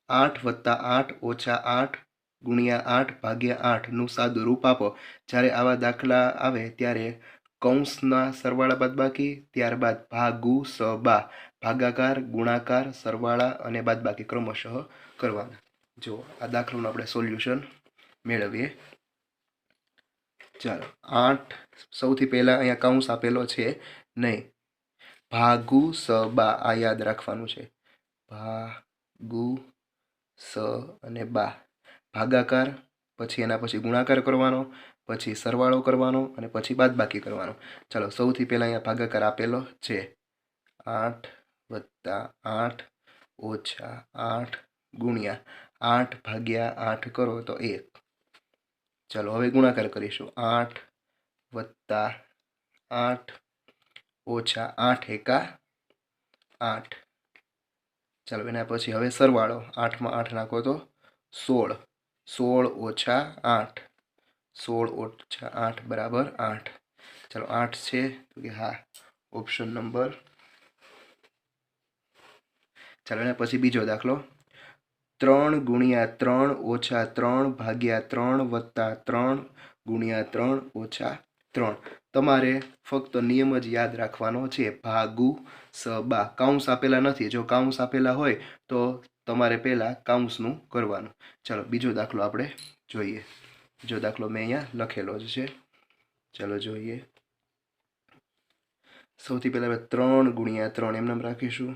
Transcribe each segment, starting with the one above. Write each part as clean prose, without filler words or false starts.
8 + 8 - 8 ગુણ્યા 8 ભાગ્યા 8નું સાદું રૂપ આપો। જ્યારે આવા દાખલા આવે ત્યારે કૌંસના સરવાળા બાદબાકી, ત્યારબાદ ભાગુ સબા, ભાગાકાર, ગુણાકાર, સરવાળા અને બાદબાકી ક્રમશઃ કરવાના। જો આ દાખલાનું આપણે સોલ્યુશન મેળવીએ। ચાલો 8 સૌથી પહેલાં અહીંયા કૌંસ આપેલો છે નહીં, ભાગુ સબા આ યાદ રાખવાનું છે। ભાગુ સ અને બા, ભાગાકાર, પછી એના પછી ગુણાકાર કરવાનો, પછી સરવાળો કરવાનો અને પછી બાદબાકી કરવાનો। ચાલો સૌથી પહેલાં અહીંયા ભાગાકાર આપેલો છે, 8 + 8 - 8 ગુણ્યા 8 ભાગ્યા 8 કરો તો 1। ચાલો હવે ગુણાકાર કરીશું, 8 + 8 - 8 એકા 8। ચાલો એના પછી હવે સરવાળો, 8 માં 8 નાખો તો 16, 16 - 8, 16 - 8 બરાબર 8। ચાલો 8 છે તો કે હા, ઓપ્શન નંબર। ચાલો એના પછી બીજો દાખલો, 3 × 3 - 3 ભાગ્યા 3 + 3 ગુણ્યા 3 - 3। તમારે ફક્ત નિયમ જ યાદ રાખવાનો છે, ભાગુ સબા, કૌંસ આપેલા નથી। જો કૌંસ આપેલા હોય તો તમારે પહેલાં કૌંસનું કરવાનું। ચાલો બીજો દાખલો આપણે જોઈએ। બીજો દાખલો મેં અહીંયા લખેલો જ છે, ચાલો જોઈએ। સૌથી પહેલાં 3 × 3 એમ નામ રાખીશું,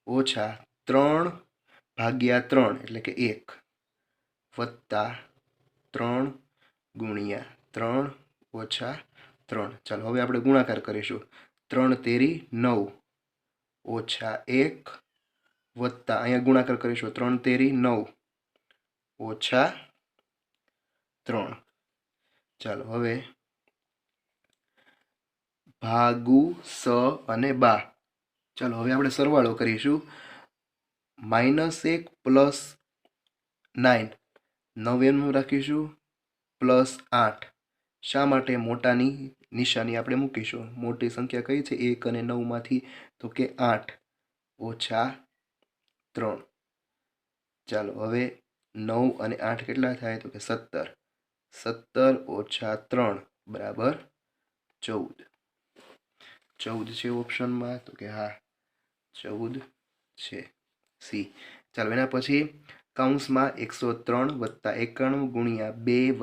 ઓછા 3 ભાગ્યા 3 એટલે કે 1 વત્તા 3 ગુણ્યા 3 ઓછા 3। ચાલો હવે આપણે ગુણાકાર કરીશું, 3 તેરી 9 ઓછા 1 વત્તા, અહીંયા ગુણાકાર કરીશું 3 તેરી 9 ઓછા 3। ચાલો હવે ભાગુ સ અને બા, ચાલો હવે આપણે સરવાળો કરીશું, -1 + 9, 9 એમનું રાખીશું, +8। શા માટે? મોટાની નિશાની આપણે મૂકીશું, મોટી સંખ્યા કઈ છે 1 અને 9 માંથી, તો કે 8 ઓછા 3। ચાલો હવે 9 અને 8 કેટલા થાય, તો કે 17, 17 ઓછા 3 બરાબર 14। 14 છે ઓપ્શનમાં, તો કે હા 14 છે, સી। ચાલો એના પછી કૌંસમાં 103 + 91 ગુણ્યા 2 +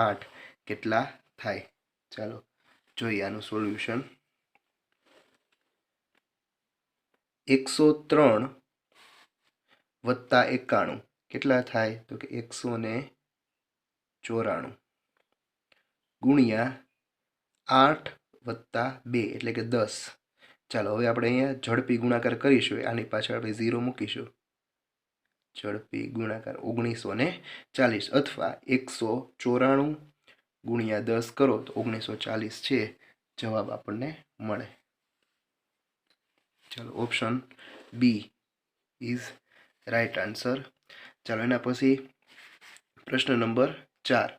8 કેટલા થાય? ચાલો જોઈએ આનું સોલ્યુશન। 103 + 91 કેટલા થાય, તો કે 194 ગુણ્યા 8 + 2 એટલે કે 10। ચાલો હવે આપણે અહીંયા ઝડપી ગુણાકાર કરીશું, આની પાછળ આપણે 0 મૂકીશું, ઝડપી ગુણાકાર 1940 અથવા 194 ગુણ્યા 10 કરો તો 1940 છે, જવાબ આપણને મળે। ચાલો option B is right answer. ચાલો એના પછી પ્રશ્ન નંબર 4,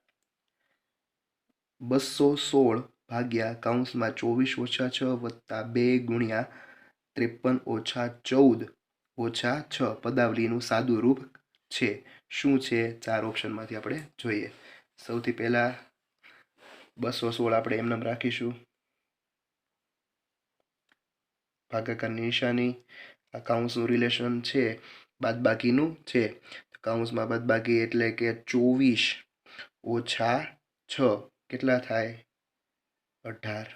216 ભાગ્યા કૌંસમાં 24 - 6 વત્તા 2 ગુણ્યા 53 - 14 - 6 પદાવલીનું સાદું રૂપ છે, શું છે? 4 ઓપ્શનમાંથી આપણે જોઈએ। સૌથી પહેલાં 216 આપણે એમ નામ રાખીશું, ભાગાકારની નિશાની, આ કૌંસનું રિલેશન છે બાદબાકીનું છે, કૌંસમાં બાદબાકી એટલે કે 24 - 6 કેટલા થાય, 18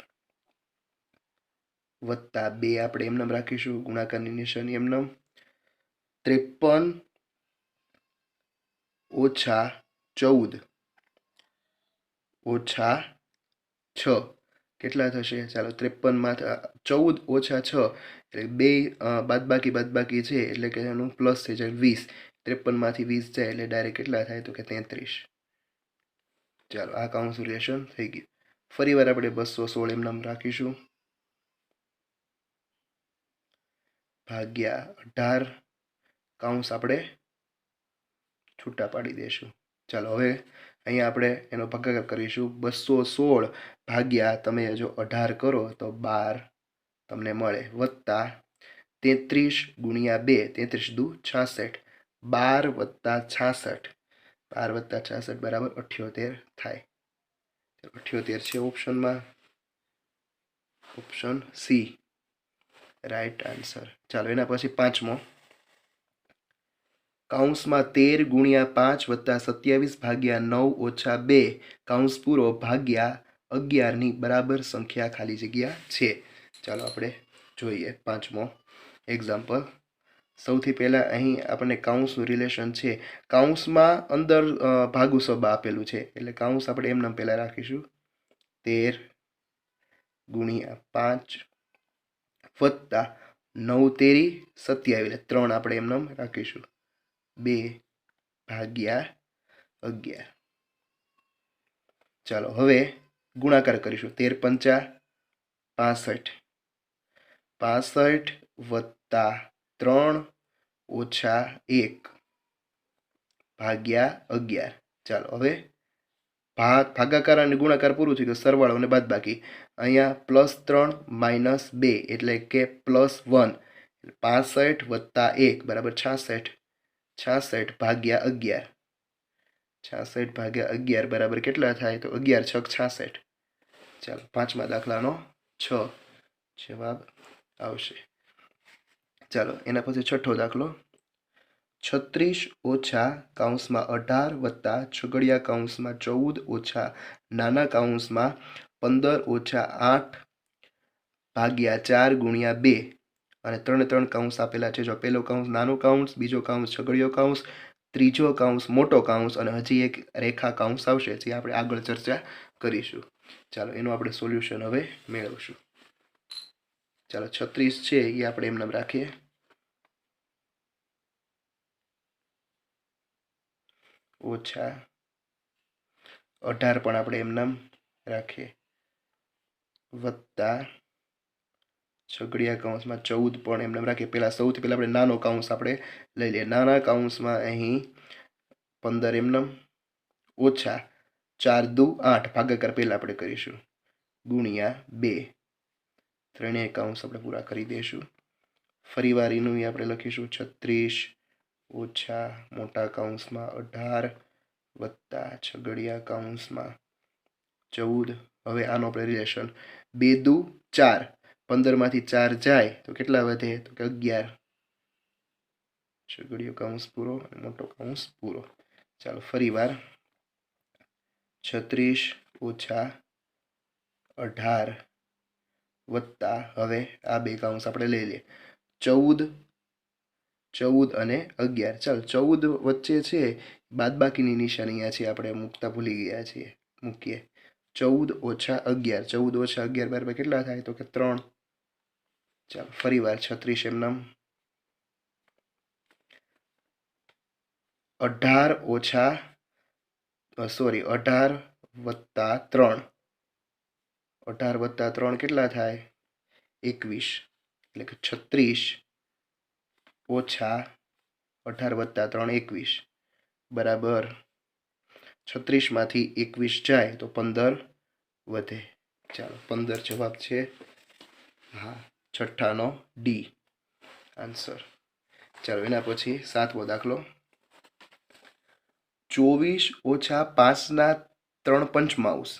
વત્તા 2 આપણે એમ નામ રાખીશું, ગુણાકારની નિશાની એમ નામ, 53 - 14 - 6 કેટલા થશે? ચાલો 53 માં 14 - 6 એટલે 2 બાદબાકી છે એટલે કે એનું પ્લસ થઈ જાય 20, 53 માંથી 20 જાય એટલે ડાયરેક્ટ કેટલા થાય, તો કે 33। ચાલો આ કૌંસ રિલેશન થઈ ગયું। ફરી વાર આપણે 216 એમ નામ રાખીશું, ભાગ્યા 18 કૌંસ આપણે છૂટા પાડી દઈશું। ચાલો હવે અહીંયા આપણે એનો ભાગાકાર કરીશું, 216 ભાગ્યા તમે જો 18 કરો તો 12 તમને મળે, વત્તા 33 ગુણ્યા 2, 33 દુ 66 12 વત્તા 66, 12 વત્તા 66 બરાબર 78 થાય. 78 છે ઓપ્શનમાં, ઓપ્શન સી રાઈટ આન્સર. ચાલો એના પછી પાંચમો, કૌંસમાં 13 ગુણ્યા 5 વત્તા 27 ભાગ્યા 9 ઓછા 2 કૌંસ પૂરો ભાગ્યા 11ની બરાબર સંખ્યા ખાલી જગ્યા છે. ચાલો આપણે જોઈએ પાંચમો એક્ઝામ્પલ. સૌથી પહેલાં અહીં આપણને કૌંસનું રિલેશન છે. કૌંસમાં અંદર ભાગુ સબા આપેલું છે એટલે કૌંસ આપણે એમ નામ પહેલાં રાખીશું 13 ગુણ્યા 5 વત્તા 9 તેરી 27 એટલે 3 આપણે એમ નામ રાખીશું 2 ભાગ્યા 11. ચાલો હવે ગુણાકાર કરીશું. 13 પંચા 65, 65 વત્તા 3 ઓછા 1 ભાગ્યા 11. ચાલો હવે ભાગાકાર અને ગુણાકાર પૂરું થઈ ગયું, સરવાળો અને બાદબાકી. અહીંયા +3 -2 એટલે કે +1. 65 વત્તા 1 બરાબર 66, 66 ભાગ્યા 11, 66 ભાગ્યા 11 બરાબર કેટલા થાય? તો 11 છક 66. ચાલો પાંચમા દાખલાનો 6 જવાબ આવશે. ચાલો એના પછી છઠ્ઠો દાખલો, 36 ઓછા કૌંસમાં 18 વત્તા છગડિયા કૌંસમાં 14 ઓછા નાના કૌંસમાં 15 ઓછા 8 ભાગ્યા 4 ગુણ્યા 2 અને 3 કૌંસ આપેલા છે. જો પહેલો કૌંસ નાનો કૌંસ, બીજો કૌંસ છગડીયો કૌંસ, ત્રીજો કૌંસ મોટો કૌંસ અને હજી એક રેખા કૌંસ આવશે જે આપણે આગળ ચર્ચા કરીશું. ચાલો એનું આપણે સોલ્યુશન હવે મેળવશું. ચાલો 36 છે એ આપણે એમ નામ રાખીએ, ઓછા 18 પણ આપણે એમ નામ રાખીએ, વત્તા છગડીયા કૌંસમાં 14 પણ એમ નામ રાખીએ. પહેલા સૌથી પહેલા આપણે નાનો કૌંસ આપણે લઈ લઈએ. નાના કૌંસમાં અહીં 15 એમ નામ ઓછા 4 દુ 8 ભાગાકાર પહેલા આપણે કરીશું ગુણ્યા 2. ત્રણેય કૌંસ આપણે પૂરા કરી દઈશું. ફરીવાર એનું આપણે લખીશું 36 ઓછા મોટા કૌંસમાં 18 વત્તા છગડિયા કૌંસમાં 14. હવે આનો આપણે રિલેશન 2 દુ 4, 15 માંથી 4 જાય તો કેટલા વધે? તો કે 11. છગડીયો કૌંસ પૂરો અને મોટો કૌંસ પૂરો. ચાલો ફરીવાર 36 ઓછા 18 વત્તા હવે આ બે કૌંસ આપણે લઈ લઈએ 14 અને 11. ચાલ 14 વચ્ચે છે બાદબાકીની નિશાની અહીંયા છે, આપણે મૂકતા ભૂલી ગયા છીએ, મૂકીએ 14 ઓછા 11. 14 ઓછા 11 બરાબર કેટલા થાય? તો કે 3. ચાલો ફરીવાર 36 એમ નામ 18 ઓછા 18 વત્તા 3, 18 વત્તા 3 કેટલા થાય? 21 એટલે કે 36 ઓછા 18 વત્તા 3 21 બરાબર 36 માંથી 21 જાય તો 15 વધે. ચાલો 15 જવાબ છે. હા, છઠ્ઠાનો ડી આન્સર. ચાલો એના પછી સાતમો દાખલો, 24 ઓછા 5 3 પંચમાંશ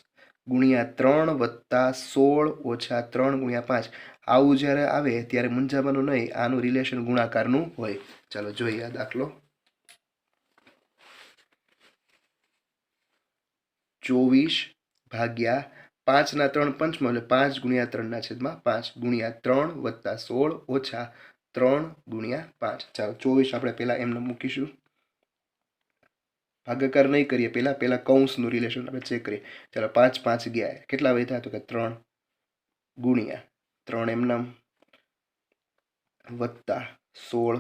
ગુણ્યા 3 વત્તા 16 ઓછા 3 ગુણ્યા 5. આવું જ્યારે આવે ત્યારે મૂંઝાવાનું નહીં, આનું રિલેશન ગુણાકારનું હોય. ચાલો જોઈએ આ દાખલો. 24 ભાગ્યા 5 3 પંચમાં એટલે 5 ગુણ્યા 3/5 ગુણ્યા 3 વત્તા 16 ઓછા 3 ગુણ્યા 5. ચાલો 24 આપણે પહેલા એમને મૂકીશું, ભાગાકાર નહીં કરીએ, પહેલા કૌંસનું રિલેશન આપણે ચેક કરીએ. ચાલો 5 5 ગયા, કેટલા વધ્યા? તો કે 3 ગુણ્યા 3 એમ નામ વત્તા 16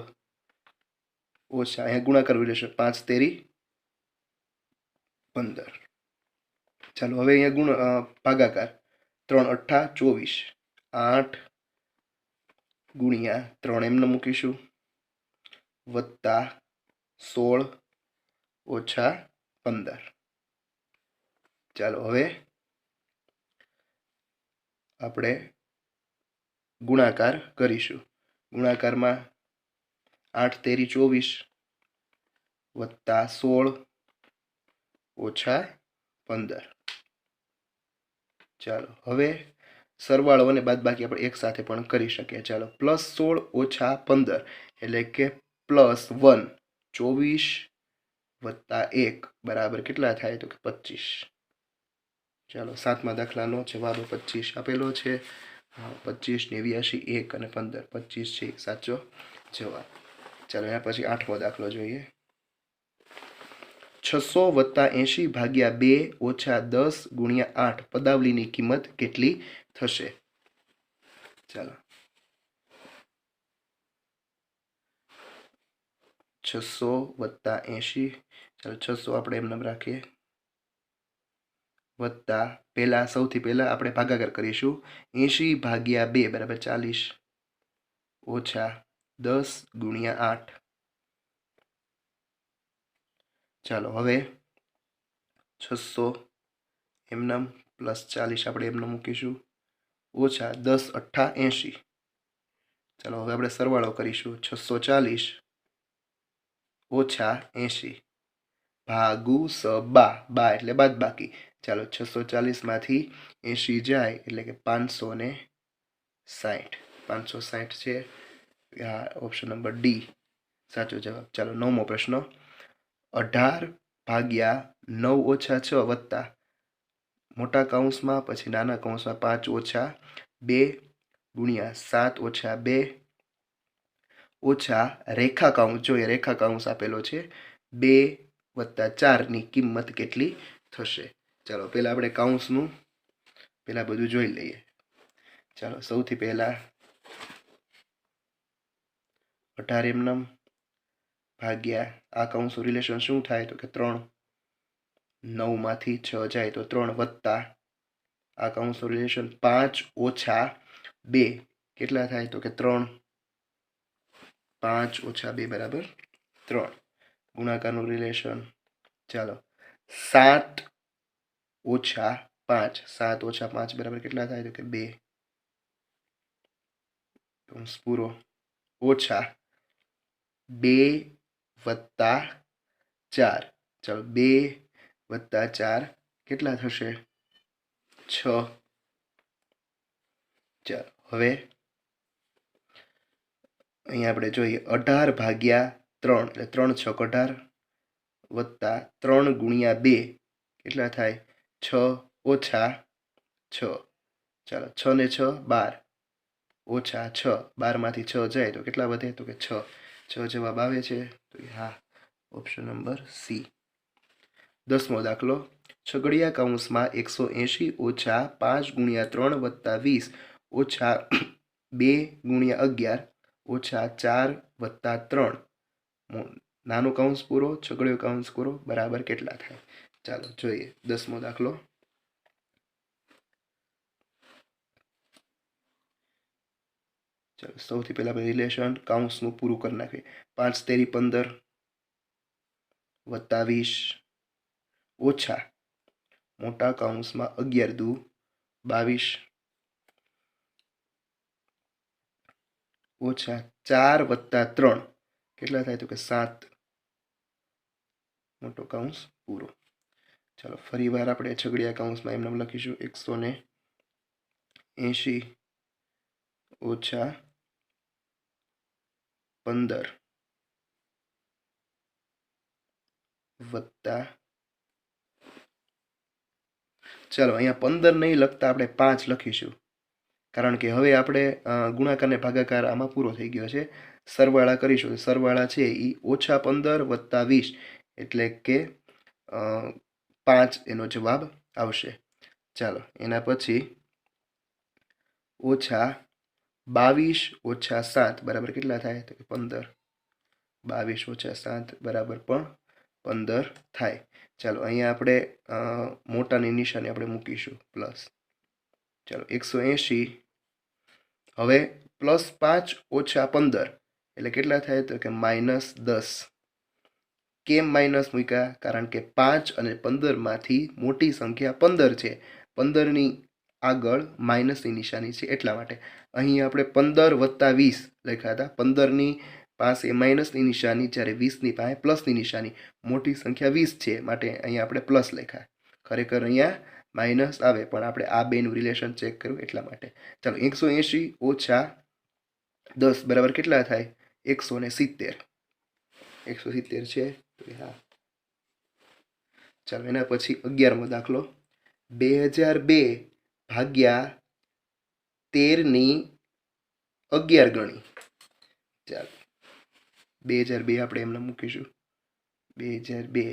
ઓછા અહીંયા ગુણાકાર રિલેશન 5 તેરી 15. ચાલો હવે અહીંયા ભાગાકાર 3 8 24, 8 ગુણ્યા 3 એમને મૂકીશું વત્તા 16 ઓછા 15. ચાલો હવે આપણે ગુણાકાર કરીશું. ગુણાકારમાં 8 તેરી 24 વત્તા 16 ઓછા 15. ચાલો હવે સરવાળો અને બાદબાકી આપણે એક સાથે પણ કરી શકીએ. ચાલો +16 ઓછા 15 એટલે કે +1 24 વત્તા 1 બરાબર કેટલા થાય તો કે 25. ચાલો 7મા દાખલાનો જવાબ 25 આપેલો છે. 25, 89, 1 અને 15. 25 છે સાચો જવાબ. ચાલો એના પછી 8મો દાખલો જોઈએ. 600 વત્તા 80 ભાગ્યા 2 ઓછા 10 ગુણ્યા 8 પદાવલીની કિંમત કેટલી થશે? ચાલો 600 વત્તા 80. ચાલો 600 આપણે એમ નામ રાખીએ, વત્તા સૌથી પહેલા આપણે ભાગાકાર કરીશું. 80 ભાગ્યા 2 બરાબર 40 ઓછા 10 ગુણ્યા 8. ચાલો હવે 600 એમનામ +40 આપણે એમને મૂકીશું ઓછા 10 અઠ્ઠા 80. ચાલો હવે આપણે સરવાળો કરીશું. 640 ઓછા 80 ભાગુ બા એટલે બાદબાકી. ચાલો 640માંથી 80 જાય એટલે કે 560. 560 છે. ઓપ્શન નંબર ડી સાચો જવાબ. ચાલો 9મો પ્રશ્ન. 18 ભાગ્યા 9 ઓછા 6 વત્તા મોટા કૌંસમાં પછી નાના કૌંસમાં 5 ઓછા 2 ગુણ્યા 7 ઓછા 2 ઓછા રેખા કૌંસ જોઈએ. રેખા કૌંસ આપેલો છે. 2 વત્તા 4ની કિંમત કેટલી થશે? ચાલો પહેલા આપણે કૌંસનું પહેલા બધું જોઈ લઈએ. ચાલો સૌથી પહેલા 18 એમનામ ભાગ્યા આ કૌંસનું રિલેશન શું થાય તો કે 3. 9માંથી 6 જાય તો 3 વત્તા આ કૌંસનું રિલેશન 5 ઓછા 2 કેટલા થાય તો કે 3. 5 ઓછા 2 બરાબર 3. ગુણાકારનું રિલેશન ચાલો 7 ઓછા 5. 7 ઓછા 5 બરાબર કેટલા થાય તો કે 2. કૌંસ પૂરો ઓછા 2 વત્તા 4. ચાલો 2 વત્તા 4 કેટલા થશે? 6. ચાલો હવે અહીંયા આપણે જોઈએ 18 ભાગ્યા 3 એટલે 3 6 18 વત્તા 3 ગુણ્યા 2 કેટલા થાય? 6 ઓછા 6. ચાલો 6 ને 6 12 ઓછા 6. 12માંથી 6 જાય તો કેટલા વધે તો કે 6. 6 જવાબ આવે છે તો હા ઓપ્શન નંબર સી. 10મો દાખલો. છગડીયા કૌંસમાં 180 ઓછા 5 ગુણ્યા 3 વત્તા 20 ઓછા 2 ગુણ્યા 11 ઓછા 4 વત્તા 3 નાનો કૌંસ પૂરો છગડીયો કૌંસ પૂરો બરાબર કેટલા થાય? ચાલો જોઈએ 10મો દાખલો. ચાલો સૌથી પહેલા આપણે રિલેશન કૌંસનું પૂરું કરી નાખીએ. 5 તેરી 15 વત્તા 20 ઓછા મોટા કૌંસમાં 11 દુ 22 ઓછા 4 વત્તા 3 કેટલા થાય તો કે 7 મોટો કૌંસ પૂરો. ચાલો ફરી વાર આપણે છગડીયા કૌંસમાં એમને લખીશું 180 ઓછા 15 વત્તા ચાલો અહીંયા 15 નહીં લખતા આપણે 5 લખીશું કારણ કે હવે આપણે ગુણાકાર ને ભાગાકાર આમાં પૂરો થઈ ગયો છે. સરવાળા કરીશું. સરવાળા છે એ ઓછા 15 વત્તા 20 એટલે કે 5 એનો જવાબ આવશે. ચાલો એના પછી ઓછા 22 ઓછા 7 બરાબર કેટલા થાય તો 15. 22 ઓછા 7 બરાબર પણ 15 થાય. ચાલો અહીંયા આપણે મોટાની નિશાની આપણે મૂકીશું પ્લસ. ચાલો 180 હવે +5 ઓછા 15 એટલે કેટલા થાય તો કે -10. કેમ માઇનસ મૂક્યા? કારણ કે 5 અને 15માંથી મોટી સંખ્યા 15 છે. 15ની આગળ માઇનસની નિશાની છે એટલા માટે અહીં આપણે 15 વત્તા 20 લખ્યા હતા. 15ની પાસે માઇનસની નિશાની, જ્યારે 20ની પાસે પ્લસની નિશાની. મોટી સંખ્યા 20 છે માટે અહીંયા આપણે પ્લસ લખ્યા. ખરેખર અહીંયા માઇનસ આવે, પણ આપણે આ બેનું રિલેશન ચેક કર્યું એટલા માટે. ચાલો 180 ઓછા 10 બરાબર કેટલા થાય? 170. 170 છે. હા, ચાલો એના પછી 11મો દાખલો. 2002 ભાગ્યા 13ની 11 ગણી. ચાલો 2002 આપણે એમને મૂકીશું. 2002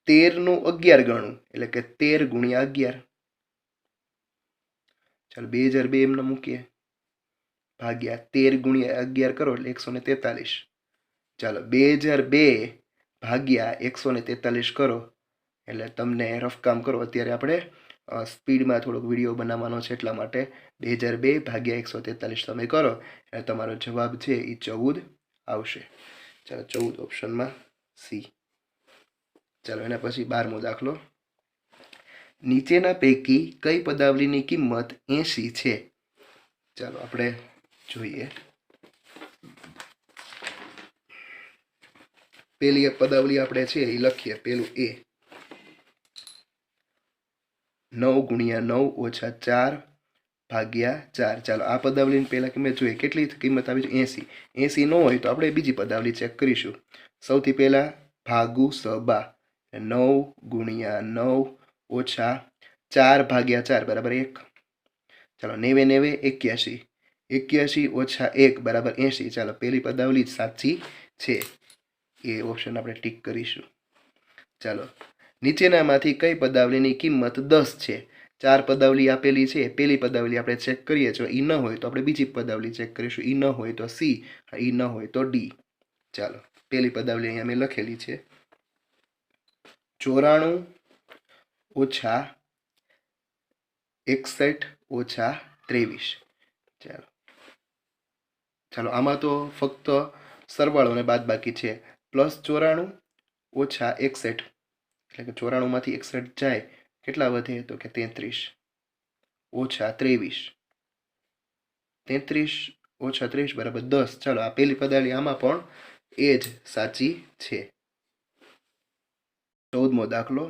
13નું 11 ગણું એટલે કે 13 ગુણ્યા 11. ચાલો 2002 એમને મૂકીએ, ભાગ્યા 13 ગુણ્યા 11 કરો એટલે 143. ચાલો 2002 ભાગ્યા 143 કરો એટલે તમને રફકામ કરો. અત્યારે આપણે સ્પીડમાં થોડોક વિડીયો બનાવવાનો છે એટલા માટે 2002 ભાગ્યા 143 તમે કરો એટલે તમારો જવાબ છે એ 14 આવશે. ચાલો 14 ઓપ્શનમાં સી. ચાલો એના પછી 12મો દાખલો. નીચેના પૈકી કઈ પદાવલીની કિંમત 80 છે? ચાલો આપણે જોઈએ. પેલી પદાવલી આપણે છે એ લખીએ. પેલું એ 9 ગુણ્યા 9 ઓછા 4 ભાગ્યા 4. ચાલો આ પદાવલીની પહેલા કિંમત જોઈએ. કેટલી કિંમત આવી છે? 80. 80 ન હોય તો આપણે બીજી પદાવલી ચેક કરીશું. સૌથી પહેલા ભાગુ સબા 9 ગુણ્યા 9 ઓછા 4 ભાગ્યા 4 બરાબર 1. ચાલો 90 81. 81 ઓછા 1 બરાબર 80. ચાલો પહેલી પદાવલી જ સાચી છે, એ ઓપ્શન આપણે ટીક કરીશું. ચાલો નીચેનામાંથી કઈ પદાવલીની કિંમત 10 છે? 4 પદાવલી આપેલી છે. પહેલી પદાવલી આપણે ચેક કરીએ. જો ઈ ન હોય તો આપણે બીજી પદાવલી ચેક કરીશું. ઈ ન હોય તો સી, ઈ ન હોય તો ડી. ચાલો પહેલી પદાવલી અહીંયા મેં લખેલી છે 94 ઓછા 61 ઓછા 23. ચાલો ચાલો આમાં તો ફક્ત સરવાળો અને બાદબાકી છે. +94 ઓછા 61 એટલે કે 94માંથી 61 જાય કેટલા વધે? તો કે 33 ઓછા 23. 33 ઓછા 23 બરાબર 10. ચાલો આ પહેલી પદાવલી આમાં પણ એ જ સાચી છે. 14મો દાખલો.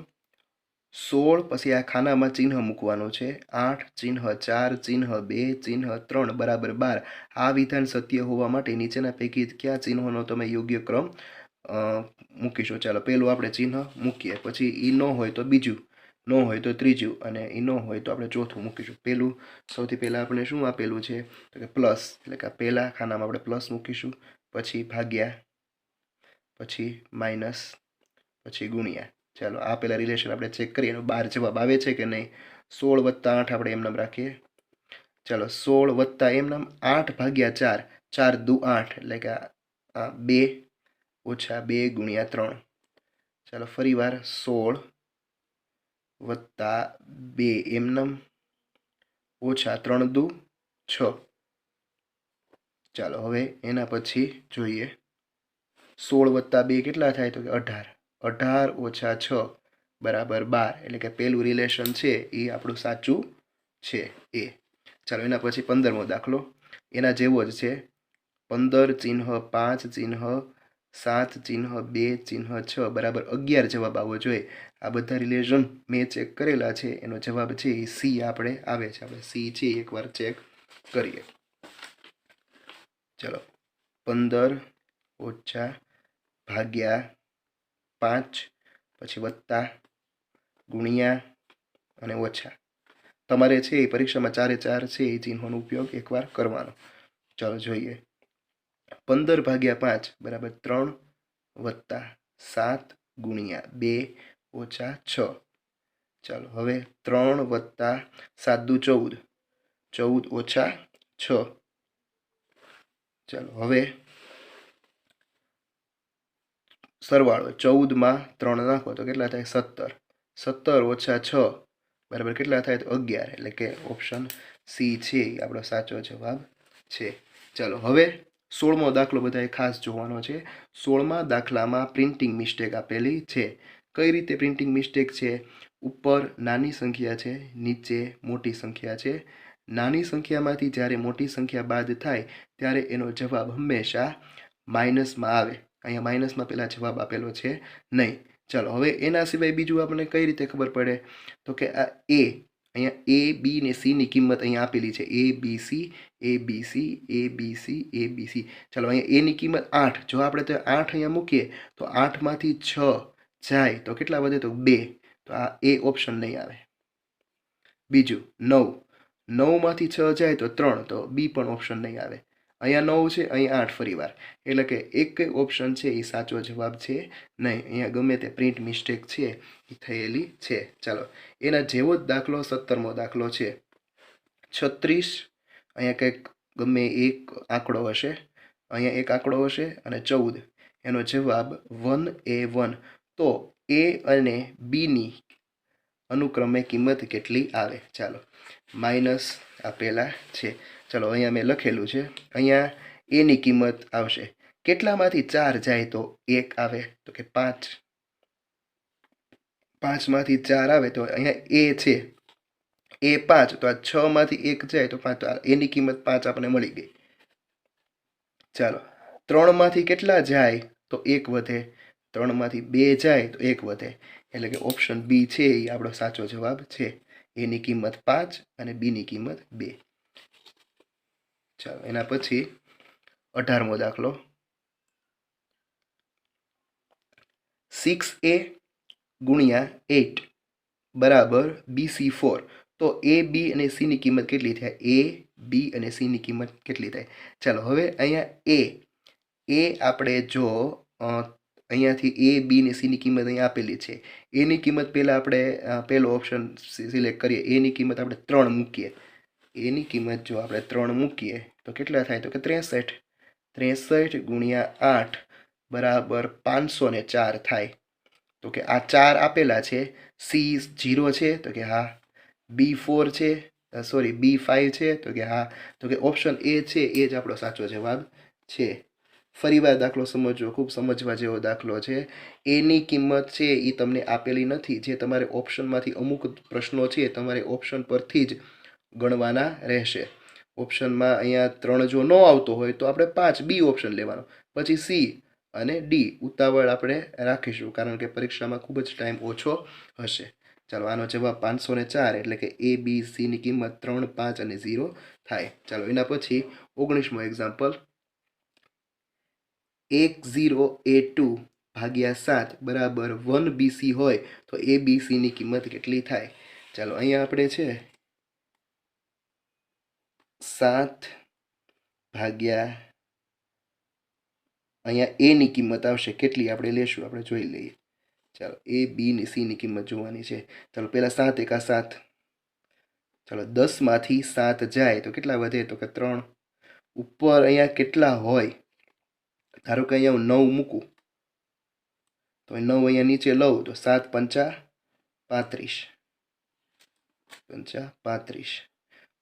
16 પછી આ ખાનામાં ચિહ્ન મૂકવાનું છે. 8 ચિહ્ન 4 ચિહ્ન 2 ચિહ્ન 3 બરાબર 12. આ વિધાન સત્ય હોવા માટે નીચેના પૈકી કયા ચિહ્નોનો તમે યોગ્ય ક્રમ મૂકીશું? ચાલો પહેલું આપણે ચિહ્ન મૂકીએ, પછી ઈ ન હોય તો બીજું, ન હોય તો ત્રીજું, અને ઈ ન હોય તો આપણે ચોથું મૂકીશું. પહેલું સૌથી પહેલાં આપણે શું આપેલું છે? તો કે પ્લસ, એટલે કે પહેલા ખાનામાં આપણે પ્લસ મૂકીશું, પછી ભાગ્યા, પછી માઇનસ, પછી ગુણ્યા. ચાલો આ પહેલા રિલેશન આપણે ચેક કરીએ એનો 12 જવાબ આવે છે કે નહીં. 16 + 8 આપણે એમ નામ રાખીએ. ચાલો 16 + એમ નામ 8 ભાગ્યા 4, 4 દુ 8 એટલે કે 2 ઓછા 2 ગુણ્યા 3. ચાલો ફરી વાર 16 + 2 એમ નામ ઓછા 3 દુ 6. ચાલો હવે એના પછી જોઈએ 16 + 2 કેટલા થાય? તો કે 18. 18 ઓછા 6 બરાબર 12. એટલે કે પહેલું રિલેશન છે એ આપણું સાચું છે એ. ચાલો એના પછી 15મો દાખલો એના જેવો જ છે. 15 ચિહ્ન 5 ચિહ્ન 7 ચિહ્ન 2 ચિહ્ન 6 બરાબર 11 જવાબ આવવો જોઈએ. આ બધા રિલેશન મેં ચેક કરેલા છે, એનો જવાબ છે એ સી આપણે આવે છે. આપણે સી છે એકવાર ચેક કરીએ. ચલો 15 ઓછા ભાગ્યા 5 પછી વત્તા ગુણ્યા અને ઓછા. તમારે છે એ પરીક્ષામાં 4 છે એ ચિહ્નોનો ઉપયોગ એકવાર કરવાનો. ચાલો જોઈએ 15 ભાગ્યા 5 બરાબર 3 વત્તા 7 ગુણ્યા 2 ઓછા 6. ચાલો હવે 3 વત્તા 7 દુ 14, 14 ઓછા 6. ચાલો હવે સરવાળો 14માં 3 નાખો તો કેટલા થાય? 17. 17 ઓછા 6 બરાબર કેટલા થાય? તો 11. એટલે કે ઓપ્શન સી છે એ આપણો સાચો જવાબ છે. ચાલો હવે 16મો દાખલો બધાએ ખાસ જોવાનો છે. 16મા દાખલામાં પ્રિન્ટિંગ મિસ્ટેક આપેલી છે. કઈ રીતે પ્રિન્ટિંગ મિસ્ટેક છે? ઉપર નાની સંખ્યા છે, નીચે મોટી સંખ્યા છે, નાની સંખ્યામાંથી જ્યારે મોટી સંખ્યા બાદ થાય ત્યારે એનો જવાબ હંમેશા માઇનસમાં આવે. અહીંયા માઇનસમાં પહેલા જવાબ આપેલો છે નહીં. ચાલો હવે એના સિવાય બીજું આપણને કઈ રીતે ખબર પડે તો કે આ એ અહીંયા એ બી ને સી ની કિંમત અહીંયા આપેલી છે એ બી સી એ બી સી એ બી સી એ બી સી. ચાલો અહીંયા એની કિંમત 8. જો આપણે તો 8 અહીંયા મૂકીએ તો 8માંથી 6 જાય તો કેટલા વધે તો 2. તો આ એ ઓપ્શન નહીં આવે. બીજું 9. 9માંથી 6 જાય તો 3. તો બી પણ ઓપ્શન નહીં આવે. અહીંયા 9 છે, અહીંયા 8 ફરી વાર, એટલે કે એક ઓપ્શન છે એ સાચો જવાબ છે નહીં. અહીંયા ગમે તે પ્રિન્ટ મિસ્ટેક છે એ થયેલી છે. ચાલો એના જેવો જ દાખલો 17મો દાખલો છે. 36 અહીંયા કંઈક ગમે એક આંકડો હશે, અહીંયા એક આંકડો હશે અને 14. એનો જવાબ 1A1. તો એ અને બીની અનુક્રમે કિંમત કેટલી આવે? ચાલો માઇનસ આપેલા છે. ચાલો અહીંયા મેં લખેલું છે. અહીંયા એની કિંમત આવશે. કેટલામાંથી 4 જાય તો 1 આવે? તો કે 5. 5માંથી 4 આવે તો અહીંયા એ છે એ 5. તો આ 6માંથી 1 જાય તો 5. તો એની કિંમત 5 આપણને મળી ગઈ. ચાલો 3માંથી કેટલા જાય તો 1 વધે. 3માંથી 2 જાય તો 1 વધે. એટલે કે ઓપ્શન બી છે એ આપણો સાચો જવાબ છે. એની કિંમત 5 અને બીની કિંમત 2. ચાલો એના પછી 18મો દાખલો. 6A ગુણ્યા 8 બરાબર BC4. તો એ બી અને સીની કિંમત કેટલી થાય? એ બી અને સીની કિંમત કેટલી થાય? ચાલો હવે અહીંયા એ આપણે જો અહીંયાથી એ બી ને સીની કિંમત અહીંયા આપેલી છે. એની કિંમત પહેલાં આપણે પહેલો ઓપ્શન સિલેક્ટ કરીએ. એની કિંમત આપણે 3 મૂકીએ. એની કિંમત જો આપણે 3 મૂકીએ તો કેટલા થાય? તો કે 63. 63 ગુણ્યા 8 બરાબર 504 થાય. તો કે આ 4 આપેલા છે. સી 0 છે તો કે હા. B4 છે, સોરી B5 છે તો કે હા. તો કે ઓપ્શન એ છે એ જ આપણો સાચો જવાબ છે. ફરીવાર દાખલો સમજવો, ખૂબ સમજવા જેવો દાખલો છે. એની કિંમત છે એ તમને આપેલી નથી. જે તમારે ઓપ્શનમાંથી અમુક પ્રશ્નો છે તમારે ઓપ્શન પરથી જ ગણવાના રહેશે. ઓપ્શનમાં અહીંયા 3 જો ન આવતો હોય તો આપણે 5 બી ઓપ્શન લેવાનો, પછી સી અને ડી. ઉતાવળ આપણે રાખીશું કારણ કે પરીક્ષામાં ખૂબ જ ટાઈમ ઓછો હશે. ચાલો આનો જવાબ 504 એટલે કે એ બી સીની કિંમત 3, 5 અને 0 થાય. ચાલો એના પછી 19મો એક્ઝામ્પલ. 10A2 ભાગ્યા 7 બરાબર 1BC હોય તો એ બી સીની કિંમત કેટલી થાય? ચાલો અહીંયા આપણે છે 7 ભાગ્યા અહીંયા એની કિંમત આવશે કેટલી આપણે લેશું, આપણે જોઈ લઈએ. ચાલો એ બી ને સીની કિંમત જોવાની છે. ચાલો પહેલાં 7 એકા 7. ચાલો 10માંથી 7 જાય તો કેટલા વધે? તો કે 3. ઉપર અહીંયા કેટલા હોય? ધારો કે અહીંયા હું 9 મૂકું તો 9 અહીંયા નીચે લઉં તો 7 પંચા 35. 35.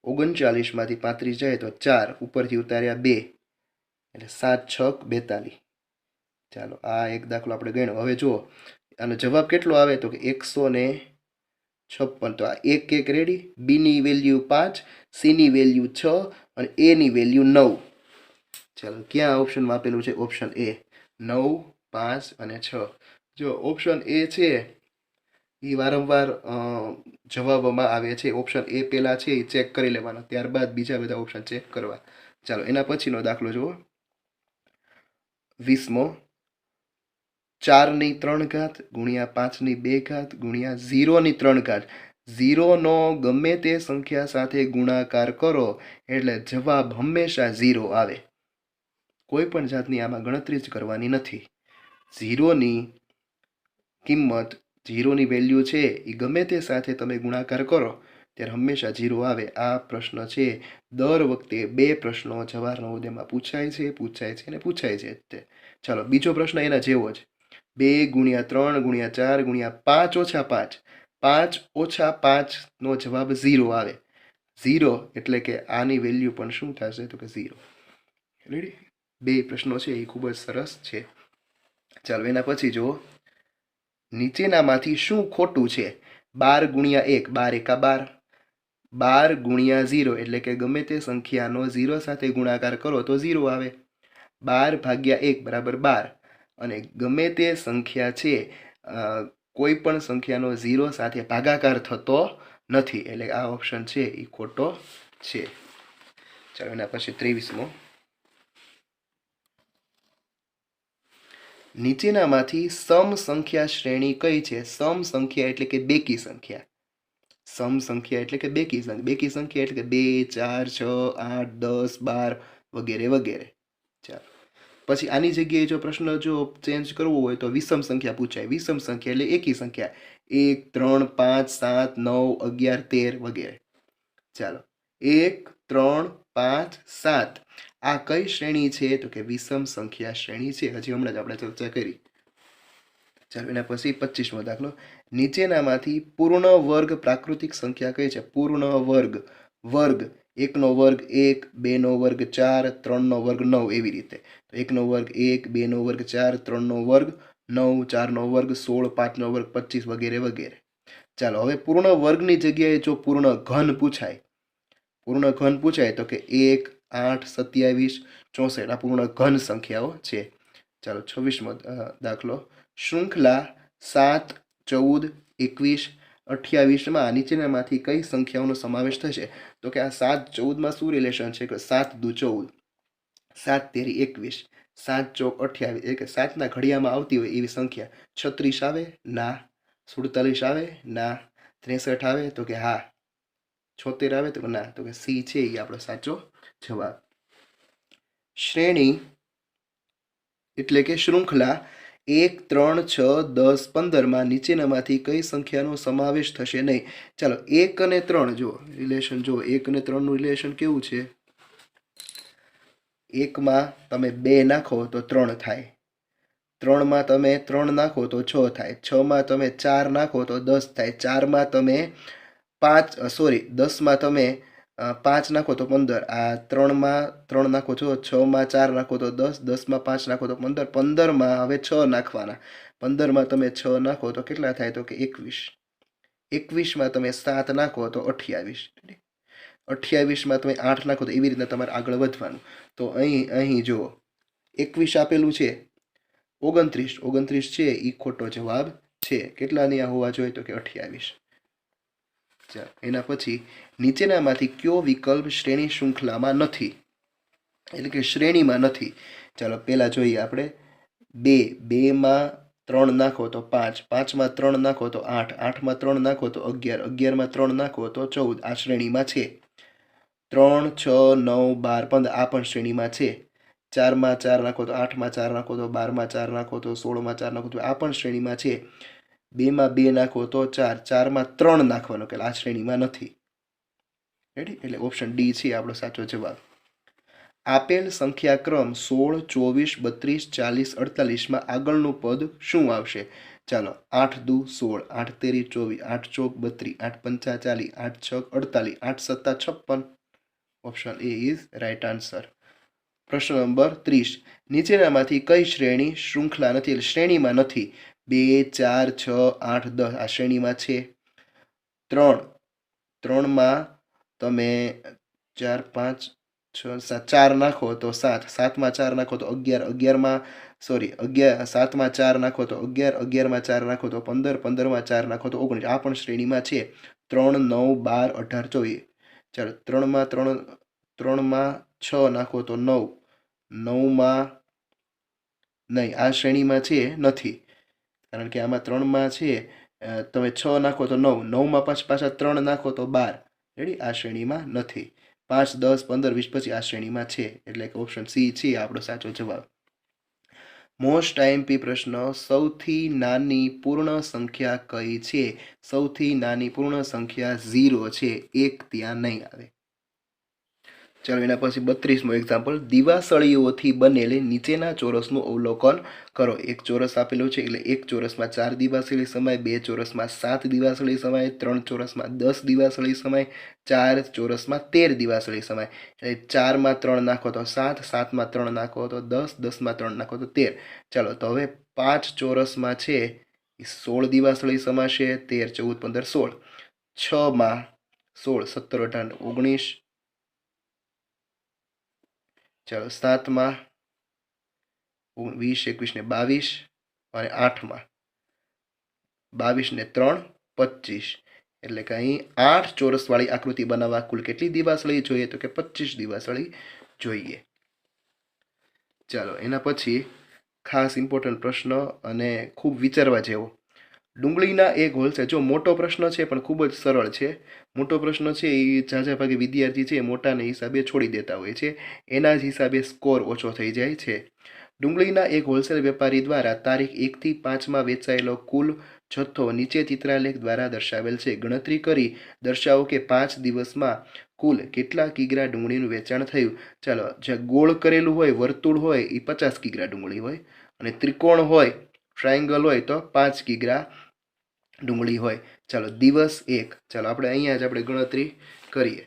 39માંથી 35 જાય તો 4. ઉપરથી ઉતાર્યા 2 એટલે 7 6 42. ચાલો આ એક દાખલો આપણે ગણ્યો. હવે જુઓ આનો જવાબ કેટલો આવે તો કે 156. તો આ એક રેડી. બીની વેલ્યુ 5, સીની વેલ્યુ 6 અને એની વેલ્યુ 9. ચાલો ક્યાં ઓપ્શનમાં આપેલું છે? ઓપ્શન એ 9, 5 અને 6. જો ઓપ્શન એ છે એ વારંવાર જવાબોમાં આવે છે. ઓપ્શન એ પહેલાં છે એ ચેક કરી લેવાનો, ત્યારબાદ બીજા બધા ઓપ્શન ચેક કરવા. ચાલો એના પછીનો દાખલો જુઓ. 20મો. 4ની 3 ઘાત ગુણ્યા 5ની 2 ઘાત ગુણ્યા 0ની 3 ઘાત. 0નો ગમે તે સંખ્યા સાથે ગુણાકાર કરો એટલે જવાબ હંમેશા 0 આવે. કોઈ પણ જાતની આમાં ગણતરી જ કરવાની નથી. 0ની કિંમત, 0ની વેલ્યુ છે એ ગમે તે સાથે તમે ગુણાકાર કરો ત્યારે હંમેશા 0 આવે. આ પ્રશ્ન છે દર વખતે 2 પ્રશ્નો જવાહર નવોદયમાં પૂછાય છે અને પૂછાય છે તે. ચાલો બીજો પ્રશ્ન એના જેવો જ. 2 ગુણ્યા 3 ગુણ્યા 4 ગુણ્યા 5 ઓછા 5. 5 ઓછા 5 નો જવાબ 0 આવે. 0 એટલે કે આની વેલ્યુ પણ શું થશે તો કે 0. રેડી? 2 પ્રશ્નો છે એ ખૂબ જ સરસ છે. ચાલો એના પછી જુઓ. નીચેનામાંથી શું ખોટું છે? 12 ગુણ્યા 1, 12 એકા 12. 12 ગુણ્યા 0 એટલે કે ગમે તે સંખ્યાનો 0 સાથે ગુણાકાર કરો તો 0 આવે. 12 ભાગ્યા 1 બરાબર 12. અને ગમે તે સંખ્યા છે કોઈ પણ સંખ્યાનો 0 સાથે ભાગાકાર થતો નથી, એટલે આ ઓપ્શન છે એ ખોટો છે. ચાલો એના પછી 23મો. નીચેનામાંથી સમ સંખ્યા શ્રેણી કઈ છે? સમ સંખ્યા એટલે કે બેકી સંખ્યા. સમ સંખ્યા એટલે કે બેકી સંખ્યા. બેકી સંખ્યા એટલે કે 2 4 6 8 10 12 વગેરે વગેરે. ચાલો પછી આની જગ્યાએ જો પ્રશ્ન જો ચેન્જ કરવો હોય તો વિષમ સંખ્યા પૂછાય. વિષમ સંખ્યા એટલે એકી સંખ્યા 1 3 5 7 9 11 13 વગેરે. ચાલો 1 3 5 7 આ કઈ શ્રેણી છે? તો કે વિષમ સંખ્યા શ્રેણી છે. હજી હમણાં જ આપણે ચર્ચા કરી. ચાલો એના પછી 25મો દાખલો. નીચેનામાંથી પૂર્ણ વર્ગ પ્રાકૃતિક સંખ્યા કઈ છે? પૂર્ણ વર્ગ વર્ગ 1 નો વર્ગ 1 2 નો વર્ગ 4 3 નો વર્ગ 9 એવી રીતે. તો 1 નો વર્ગ 1 2 નો વર્ગ 4 3 નો વર્ગ 9 4 નો વર્ગ 16 5 નો વર્ગ 25 વગેરે વગેરે. ચાલો હવે પૂર્ણ વર્ગની જગ્યાએ જો પૂર્ણ ઘન પૂછાય, પૂર્ણ ઘન પૂછાય તો કે 1 8 27 64 આ પૂર્ણ ઘન સંખ્યાઓ છે. ચાલો 26મો દાખલો. શૃંખલા 7 14 21 28માં નીચેનામાંથી કઈ સંખ્યાઓનો સમાવેશ થશે? તો કે આ 7 14માં શું રિલેશન છે કે 7 દુ 14 7 તેરી 21 7 ચોક 28 એટલે કે 7ના ઘડિયામાં આવતી હોય એવી સંખ્યા. 36 આવે? ના. 47 આવે? ના. 63 આવે? તો કે હા. 76 આવે? તો ના. તો કે સી છે એ આપણો સાચો જવાબ. શ્રેણી એટલે કે શૃંખલા 1 3 6 10 15માં નીચેનામાંથી કઈ સંખ્યાનો સમાવેશ થશે નહીં? ચાલો 1 અને 3 જો રિલેશન જો 1 અને 3 નું રિલેશન કેવું છે? 1માં તમે 2 નાખો તો 3 થાય. 3માં તમે 3 નાખો તો 6 થાય. 6માં તમે 4 નાખો તો 10 થાય. 4માં તમે 10માં તમે 5 નાખો તો 15. આ 3માં 3 નાખો છો, 6માં 4 નાખો તો 10, 10માં 5 નાખો તો 15, 15માં હવે 6 નાખવાના. 15માં તમે 6 નાખો તો કેટલા થાય? તો કે 21. 21માં તમે 7 નાખો તો 28. 28માં તમે 8 નાખો તો એવી રીતના તમારે આગળ વધવાનું. તો અહીં જો 21 આપેલું છે, 29 છે એ ખોટો જવાબ છે. કેટલાની આ હોવા જોઈએ? તો કે 28. ચાલો એના પછી નીચેનામાંથી કયો વિકલ્પ શ્રેણી શૃંખલામાં નથી? એટલે કે શ્રેણીમાં નથી. ચાલો પહેલા જોઈએ આપણે. 2માં 3 નાખો તો 5, 5માં 3 નાખો તો 8, 8માં 3 નાખો તો 11, 11માં 3 નાખો તો 14 આ શ્રેણીમાં છે. 3 6 9 12 15 આ પણ શ્રેણીમાં છે. 4માં 4 નાખો તો 8માં 4 નાખો તો 12માં 4 નાખો તો 16માં 4 નાખો તો આ પણ શ્રેણીમાં છે. 2માં 2 નાખો તો 4, 4માં 3 નાખવાનો કે આ શ્રેણીમાં નથી. રેડી? એટલે ઓપ્શન ડી છે આપણો સાચો જવાબ. આપેલ સંખ્યાક્રમ 16 24 32 40 48માં આગળનું પદ શું આવશે? ચાલો 8 દુ 16, 8 તેરી 24, 8 ચોક 32, 8 પંચા 40, 8 છક 48, 8 સત્તા 56. Option A is right answer. પ્રશ્ન નંબર 30. નીચેનામાંથી કઈ શ્રેણી શૃંખલા નથી એટલે શ્રેણીમાં નથી? 2 4 6 8 10 આ શ્રેણીમાં છે. 3માં તમે 4 5 6 7 4 નાખો તો 7, 7માં 4 નાખો તો 11, 11માં 7માં 4 નાખો તો 11, 11માં 4 નાખો તો 15, 15માં 4 નાખો તો 19 આ પણ શ્રેણીમાં છે. 3 9 12 18 24. ચાલો 3માં 6 નાખો તો 9, 9માં નહીં આ શ્રેણીમાં છે નથી, કારણ કે આમાં 3માં છે તમે 6 નાખો તો 9, 9માં પાછા 3 નાખો તો 12. રેડી? આ શ્રેણીમાં નથી. 5 10 15 20 25 આ શ્રેણીમાં છે, એટલે કે ઓપ્શન સી છે આપણો સાચો જવાબ. મોસ્ટ આઈએમપી પ્રશ્ન. સૌથી નાની પૂર્ણ સંખ્યા કઈ છે? સૌથી નાની પૂર્ણ સંખ્યા 0 છે, 1 ત્યાં નહીં આવે. ચાલો એના પછી 32મો એક્ઝામ્પલ. દિવાસળીઓથી બનેલી નીચેના ચોરસનું અવલોકન કરો. એક ચોરસ આપેલું છે એટલે એક ચોરસમાં 4 દિવાસળી સમાય, 2 ચોરસમાં 7 દિવાસળી સમાય, 3 ચોરસમાં 10 દિવાસળી સમાય, 4 ચોરસમાં 13 દિવાસળી સમાય. એટલે 4માં 3 નાખો તો 7, 7માં 3 નાખો તો 10, 10માં 3 નાખો તો 13. ચાલો તો હવે 5 ચોરસમાં છે એ 16 દિવાસળી સમાશે, 13 14 15 16. 6માં 16 17 18 19 ચાલો 7માં 20 21 ને 22 અને 8માં 22 ને 3 25 એટલે કે અહીં 8 ચોરસવાળી આકૃતિ બનાવવા કુલ કેટલી દિવાસળી જોઈએ તો કે 25 દિવાસળી જોઈએ. ચાલો એના પછી ખાસ ઇમ્પોર્ટન્ટ પ્રશ્ન અને ખૂબ વિચારવા જેવો. ડુંગળીના એક હોલ છે. જો મોટો પ્રશ્ન છે પણ ખૂબ જ સરળ છે. મોટો પ્રશ્ન છે એ ઝાઝા ભાગે વિદ્યાર્થી છે મોટાને હિસાબે છોડી દેતા હોય છે, એના જ હિસાબે સ્કોર ઓછો થઈ જાય છે. ડુંગળીના એક હોલસેલ વેપારી દ્વારા તારીખ 1 થી 5માં વેચાયેલો કુલ જથ્થો નીચે ચિત્રાલેખ દ્વારા દર્શાવેલ છે. ગણતરી કરી દર્શાવો કે 5 દિવસમાં કુલ કેટલા કિગ્રા ડુંગળીનું વેચાણ થયું. ચાલો, જે ગોળ કરેલું હોય વર્તુળ હોય એ 50 કિગ્રા ડુંગળી હોય અને ત્રિકોણ હોય ટ્રાયંગલ હોય તો 5 કિગ્રા ડુંગળી હોય. ચાલો દિવસ 1, ચાલો આપણે અહીંયા જ આપણે ગણતરી કરીએ.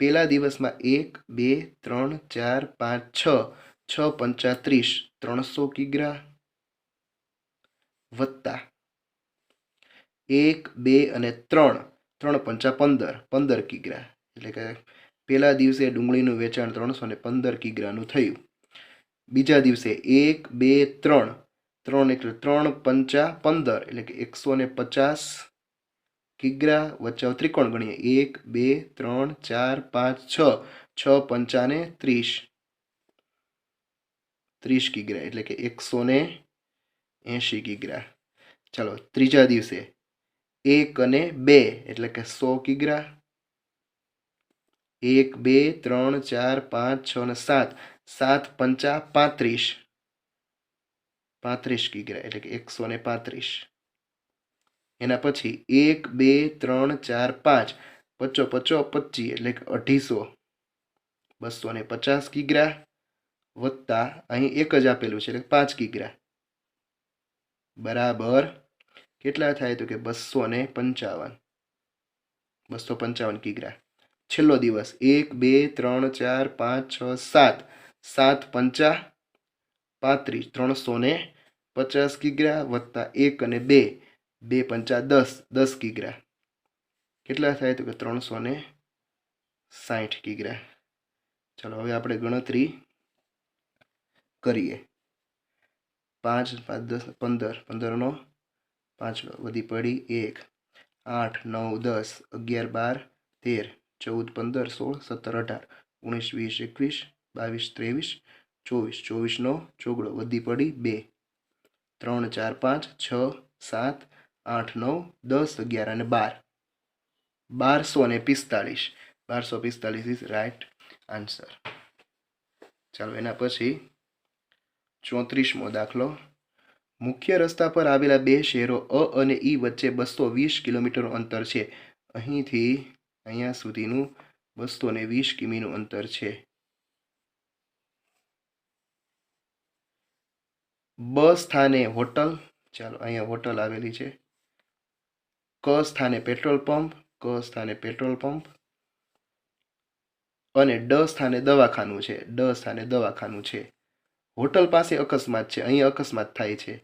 પહેલા દિવસમાં 1 2 3 4 5 6 પંચા 30 300 કિગ્રા વત્તા 1 2 અને 3 3 પંચા 15 કિગ્રા, એટલે કે પહેલા દિવસે ડુંગળીનું વેચાણ 315 કિગ્રાનું થયું. બીજા દિવસે 1 2 3 3 એટલે 3 પંચા 15 એટલે કે 150 કિગ્રા. વચ્ચે ત્રિકોણ ગણીએ 1 2 3 4 5 6 6 પંચા ને 30 કિગ્રા એટલે કે 180 કિગ્રા. ચાલો ત્રીજા દિવસે 1 અને 2 એટલે કે 100 કિગ્રા. 1 2 3 4 5 6 અને 7 7 પંચા 35 કિગ્રા એટલે કે 135. એના પછી 1 2 3 4 5 પચો 25 એટલે કે 250 250 કિગ્રા વત્તા અહીં એક જ આપેલું છે એટલે 5 કિગ્રા બરાબર કેટલા થાય તો કે 255 કિગ્રા. છેલ્લો દિવસ 1 2 3 4 5 6 7 7 પંચા 35 350 કિગ્રા વત્તા 1 અને 2 2 પંચા 10 કિગ્રા કેટલા થાય તો કે 360 કિગ્રા. ચાલો હવે આપણે ગણતરી કરીએ. 5 5 10 15 15 નો 5 વધી પડી 1 8 9 10 11 12 13 14 15 16 17 18 19 20 21 22 23 24 24 નો ચોગડો વધી પડી 2 3 4 5 6 7 8 9 10 11 અને 12 1245 ઇઝ રાઈટ આન્સર. ચાલો એના પછી 34મો દાખલો. મુખ્ય રસ્તા પર આવેલા બે શહેરો અ અને ઈ વચ્ચે 220 કિલોમીટરનું અંતર છે. અહીંથી અહીંયા સુધીનું 220 કિમીનું અંતર છે. બ સ્થાને હોટલ, ચાલો અહીંયા હોટલ આવેલી છે. ક સ્થાને પેટ્રોલ પંપ અને ડ સ્થાને દવાખાનું છે. હોટલ પાસે અકસ્માત છે, અહીં અકસ્માત થાય છે.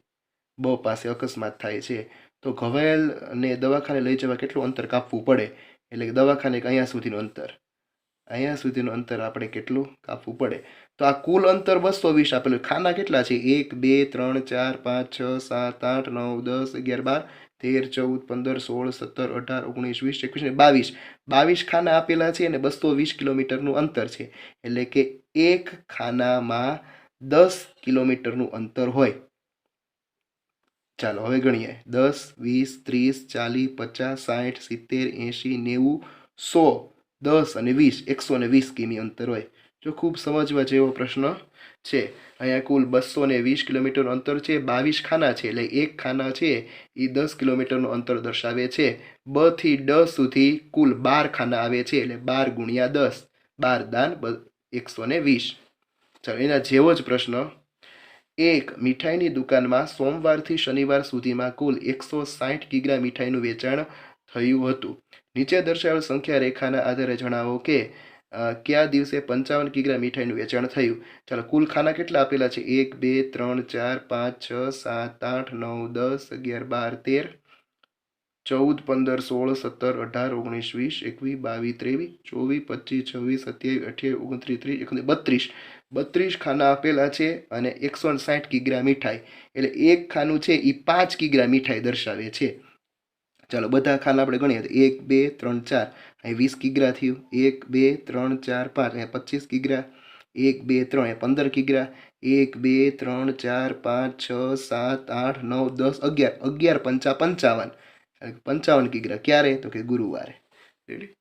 બ પાસે અકસ્માત થાય છે તો ઘવાયેલને દવાખાને લઈ જવા કેટલું અંતર કાપવું પડે, એટલે કે દવાખાને અહીંયા સુધીનું અંતર આપણે કેટલું કાપવું પડે. તો આ કુલ અંતર 220 આપેલું. ખાના કેટલા છે 1 2 3 4 5 6 7 8 9 10 11 12 13 14 15 16 17 18 19 20 21 ને 22 ખાના આપેલા છે અને 220 કિલોમીટરનું અંતર છે, એટલે કે એક ખાનામાં 10 કિલોમીટરનું અંતર હોય. ચાલો હવે ગણીએ 10 20 30 40 50 60 70 80 90 100 10 અને 20 120 કિમી અંતર હોય. જો ખૂબ સમજવા જેવો પ્રશ્ન છે. અહીંયા કુલ 220 કિલોમીટરનું અંતર છે. 22 ખાના છે એટલે એક ખાના છે એ 10 કિલોમીટરનું અંતર દર્શાવે છે. બ થી ડ સુધી કુલ 12 ખાના આવે છે એટલે 12 ગુણ્યા 10 12 દાન 120. ચાલો એના જેવો જ પ્રશ્ન. એક મીઠાઈની દુકાનમાં સોમવારથી શનિવાર સુધીમાં કુલ 160 કિગ્રા મીઠાઈનું વેચાણ થયું હતું. નીચે દર્શાવેલ સંખ્યા રેખાના આધારે જણાવો કે કયા દિવસે 55 કિગ્રા મીઠાઈનું વેચાણ થયું. ચાલો કુલ ખાના કેટલા આપેલા છે 1 2 3 4 5 6 7 8 9 10 11 12 13 14, 15, 16, 17, 18, 19, 20, 21, 22, 23, 24, 25, 26, 27, 28, 29, 30, 32 ખાના આપેલા છે અને 160 કિગ્રા મીઠાઈ, એટલે એક ખાનું છે એ 5 કિગ્રા મીઠાઈ દર્શાવે છે. ચાલો બધા ખાના આપણે ગણીએ તો 1, 2, 3, 4, અહીં 20 કિગ્રા થયું. 1, 2, 3, 4, 5, અહીંયા 25 કિગ્રા. 1, 2, 3, અહીંયા 15 કિગ્રા. 1, 2, 3, 4, 5, 6, 7, 8, 9, 10, 11, 11 પંચા 55, 55 કિગ્રા. ક્યારે? તો કે ગુરુવારે. રેડી.